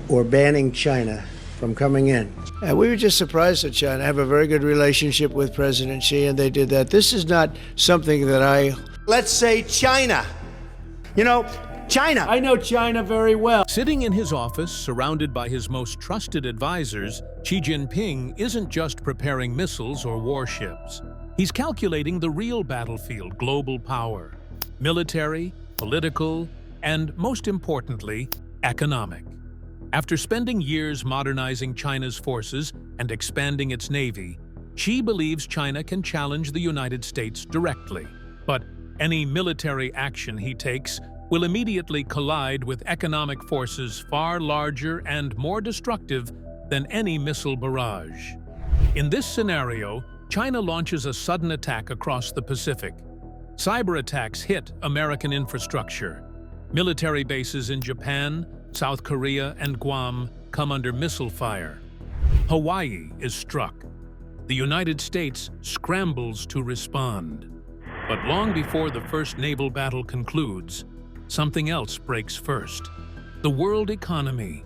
or banning China from coming in. And we were just surprised at China. I have a very good relationship with President Xi, and they did that. This is not something that Let's say China. You know, China. I know China very well. Sitting in his office, surrounded by his most trusted advisors, Xi Jinping isn't just preparing missiles or warships. He's calculating the real battlefield: global power, military, political, and most importantly, economic. After spending years modernizing China's forces and expanding its navy, Xi believes China can challenge the United States directly. But any military action he takes will immediately collide with economic forces far larger and more destructive than any missile barrage. In this scenario, China launches a sudden attack across the Pacific. Cyber attacks hit American infrastructure. Military bases in Japan, South Korea, and Guam come under missile fire. Hawaii is struck. The United States scrambles to respond. But long before the first naval battle concludes, something else breaks first: the world economy.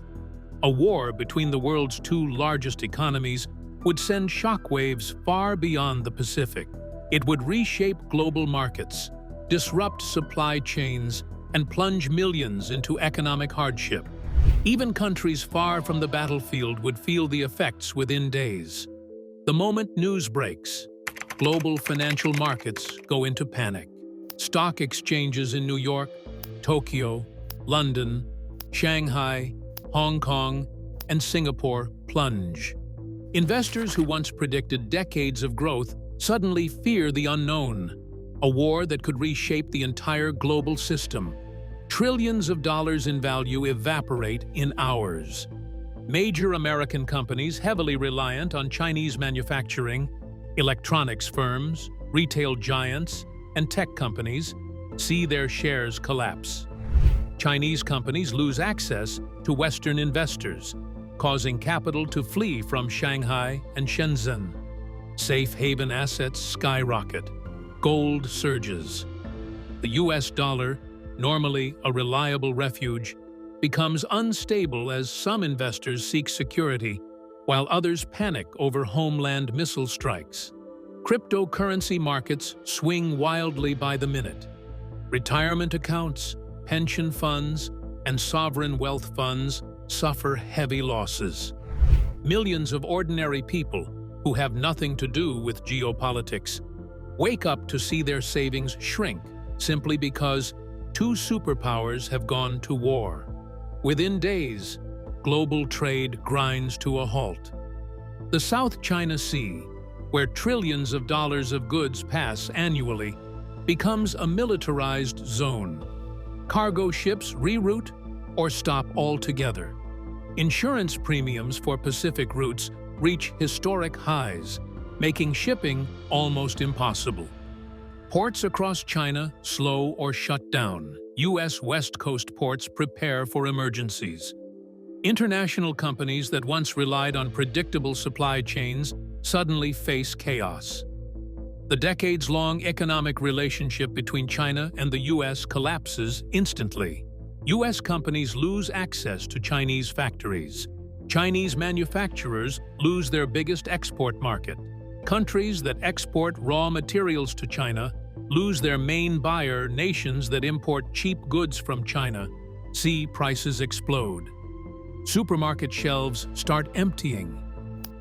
A war between the world's two largest economies would send shockwaves far beyond the Pacific. It would reshape global markets, disrupt supply chains, and plunge millions into economic hardship. Even countries far from the battlefield would feel the effects within days. The moment news breaks, global financial markets go into panic. Stock exchanges in New York, Tokyo, London, Shanghai, Hong Kong, and Singapore plunge. Investors who once predicted decades of growth suddenly fear the unknown, a war that could reshape the entire global system. Trillions of dollars in value evaporate in hours. Major American companies heavily reliant on Chinese manufacturing, electronics firms, retail giants, and tech companies see their shares collapse. Chinese companies lose access to Western investors, causing capital to flee from Shanghai and Shenzhen. Safe haven assets skyrocket. Gold surges. The US dollar, normally a reliable refuge, becomes unstable as some investors seek security, while others panic over homeland missile strikes. Cryptocurrency markets swing wildly by the minute. Retirement accounts, pension funds, and sovereign wealth funds suffer heavy losses. Millions of ordinary people who have nothing to do with geopolitics wake up to see their savings shrink simply because two superpowers have gone to war. Within days, global trade grinds to a halt. The South China Sea, where trillions of dollars of goods pass annually, becomes a militarized zone. Cargo ships reroute or stop altogether. Insurance premiums for Pacific routes reach historic highs, making shipping almost impossible. Ports across China slow or shut down. U.S. West Coast ports prepare for emergencies. International companies that once relied on predictable supply chains suddenly face chaos. The decades-long economic relationship between China and the U.S. collapses instantly. U.S. companies lose access to Chinese factories. Chinese manufacturers lose their biggest export market. Countries that export raw materials to China lose their main buyer. Nations that import cheap goods from China see prices explode. Supermarket shelves start emptying.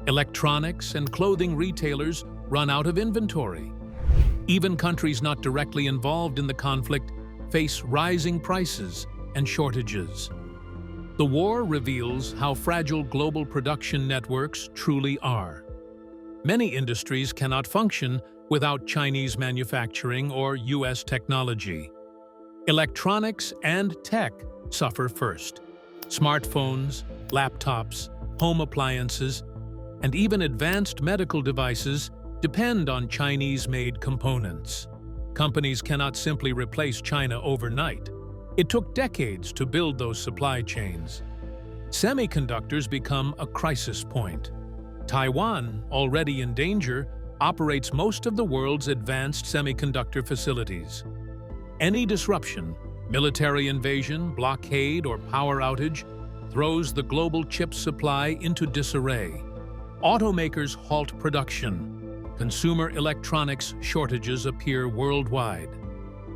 Electronics and clothing retailers run out of inventory. Even countries not directly involved in the conflict face rising prices and shortages. The war reveals how fragile global production networks truly are. Many industries cannot function without Chinese manufacturing or U.S. technology. Electronics and tech suffer first. Smartphones, laptops, home appliances, and even advanced medical devices depend on Chinese-made components. Companies cannot simply replace China overnight. It took decades to build those supply chains. Semiconductors become a crisis point. Taiwan, already in danger, operates most of the world's advanced semiconductor facilities. Any disruption, military invasion, blockade, or power outage throws the global chip supply into disarray. Automakers halt production. Consumer electronics shortages appear worldwide.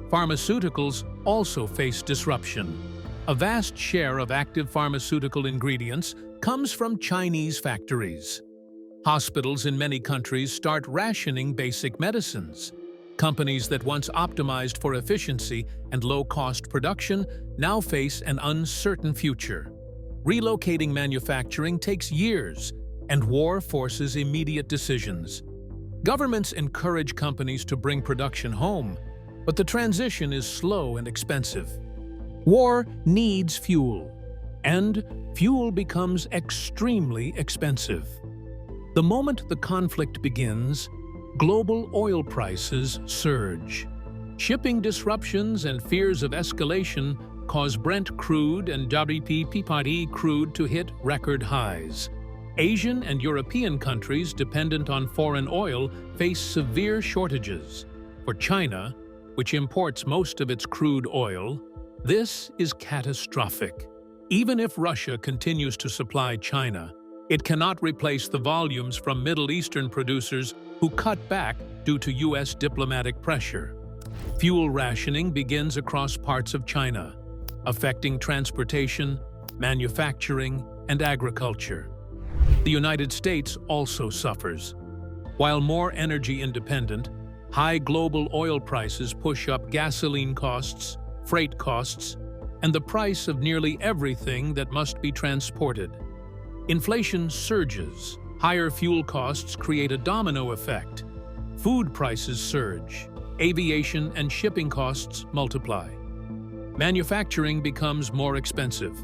Pharmaceuticals also face disruption. A vast share of active pharmaceutical ingredients comes from Chinese factories. Hospitals in many countries start rationing basic medicines. Companies that once optimized for efficiency and low-cost production now face an uncertain future. Relocating manufacturing takes years, and war forces immediate decisions. Governments encourage companies to bring production home, but the transition is slow and expensive. War needs fuel, and fuel becomes extremely expensive. The moment the conflict begins, global oil prices surge. Shipping disruptions and fears of escalation cause Brent crude and WTI crude to hit record highs. Asian and European countries dependent on foreign oil face severe shortages. For China, which imports most of its crude oil, this is catastrophic. Even if Russia continues to supply China, it cannot replace the volumes from Middle Eastern producers who cut back due to U.S. diplomatic pressure. Fuel rationing begins across parts of China, affecting transportation, manufacturing, and agriculture. The United States also suffers. While more energy independent, high global oil prices push up gasoline costs, freight costs, and the price of nearly everything that must be transported. Inflation surges. Higher fuel costs create a domino effect. Food prices surge. Aviation and shipping costs multiply. Manufacturing becomes more expensive.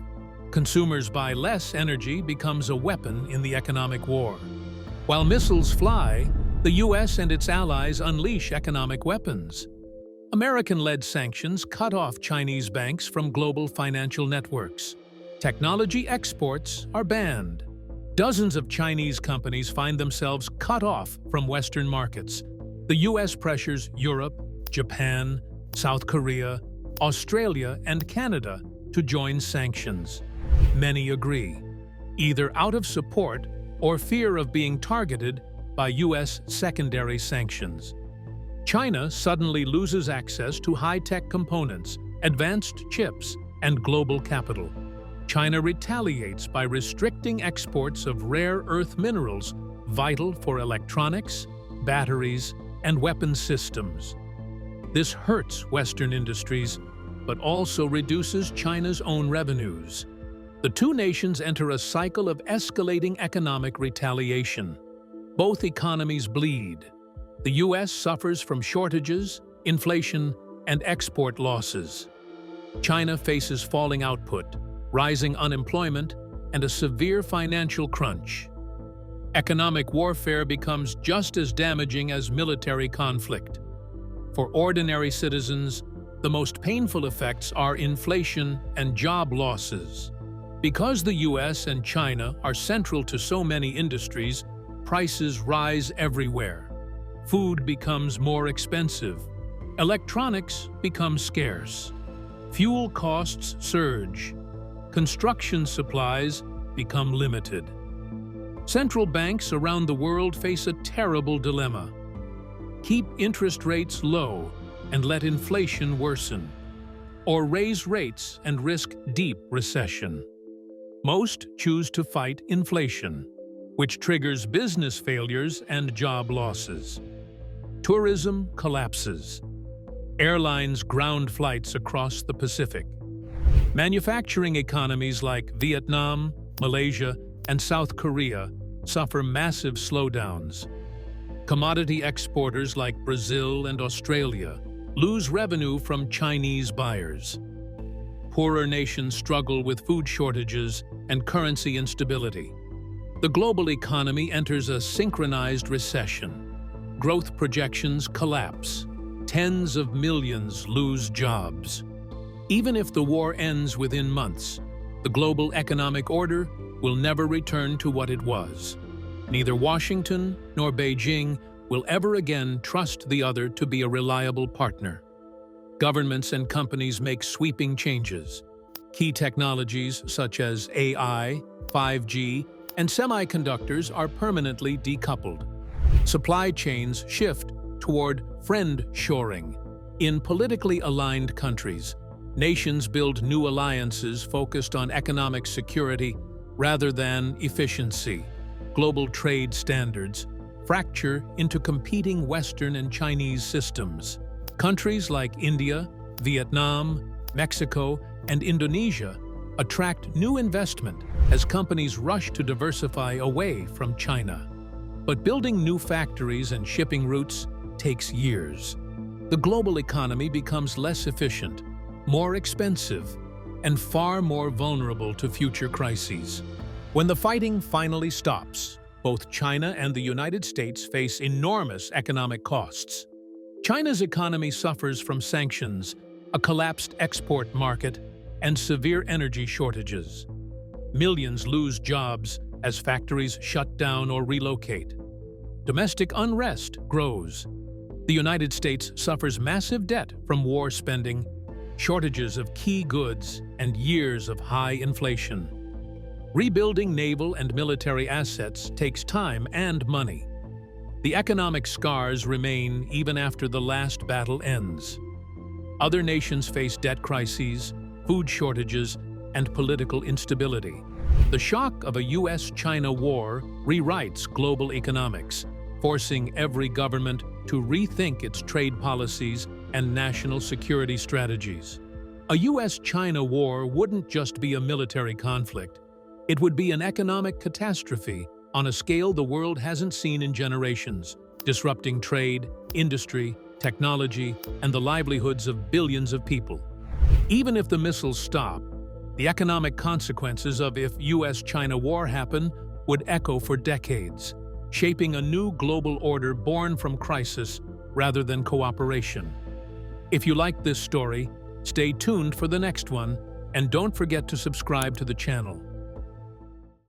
Consumers buy less energy becomes a weapon in the economic war. While missiles fly, the U.S. and its allies unleash economic weapons. American-led sanctions cut off Chinese banks from global financial networks. Technology exports are banned. Dozens of Chinese companies find themselves cut off from Western markets. The U.S. pressures Europe, Japan, South Korea, Australia, and Canada to join sanctions. Many agree, either out of support or fear of being targeted by U.S. secondary sanctions. China suddenly loses access to high-tech components, advanced chips, and global capital. China retaliates by restricting exports of rare earth minerals vital for electronics, batteries, and weapons systems. This hurts Western industries, but also reduces China's own revenues. The two nations enter a cycle of escalating economic retaliation. Both economies bleed. The U.S. suffers from shortages, inflation, and export losses. China faces falling output, rising unemployment, and a severe financial crunch. Economic warfare becomes just as damaging as military conflict. For ordinary citizens, the most painful effects are inflation and job losses. Because the U.S. and China are central to so many industries, prices rise everywhere. Food becomes more expensive. Electronics become scarce. Fuel costs surge. Construction supplies become limited. Central banks around the world face a terrible dilemma. Keep interest rates low and let inflation worsen, or raise rates and risk deep recession. Most choose to fight inflation, which triggers business failures and job losses. Tourism collapses. Airlines ground flights across the Pacific. Manufacturing economies like Vietnam, Malaysia, and South Korea suffer massive slowdowns. Commodity exporters like Brazil and Australia lose revenue from Chinese buyers. Poorer nations struggle with food shortages and currency instability. The global economy enters a synchronized recession. Growth projections collapse. Tens of millions lose jobs. Even if the war ends within months, the global economic order will never return to what it was. Neither Washington nor Beijing will ever again trust the other to be a reliable partner. Governments and companies make sweeping changes. Key technologies such as AI, 5G, and semiconductors are permanently decoupled. Supply chains shift toward friend-shoring. In politically aligned countries, nations build new alliances focused on economic security rather than efficiency. Global trade standards fracture into competing Western and Chinese systems. Countries like India, Vietnam, Mexico, and Indonesia attract new investment as companies rush to diversify away from China. But building new factories and shipping routes takes years. The global economy becomes less efficient, more expensive, and far more vulnerable to future crises. When the fighting finally stops, both China and the United States face enormous economic costs. China's economy suffers from sanctions, a collapsed export market, and severe energy shortages. Millions lose jobs as factories shut down or relocate. Domestic unrest grows. The United States suffers massive debt from war spending, shortages of key goods, and years of high inflation. Rebuilding naval and military assets takes time and money. The economic scars remain even after the last battle ends. Other nations face debt crises, food shortages, and political instability. The shock of a US-China war rewrites global economics, forcing every government to rethink its trade policies and national security strategies. A US-China war wouldn't just be a military conflict. It would be an economic catastrophe on a scale the world hasn't seen in generations, disrupting trade, industry, technology, and the livelihoods of billions of people. Even if the missiles stop, the economic consequences of if US-China war happen would echo for decades, shaping a new global order born from crisis rather than cooperation. If you like this story, stay tuned for the next one, and don't forget to subscribe to the channel.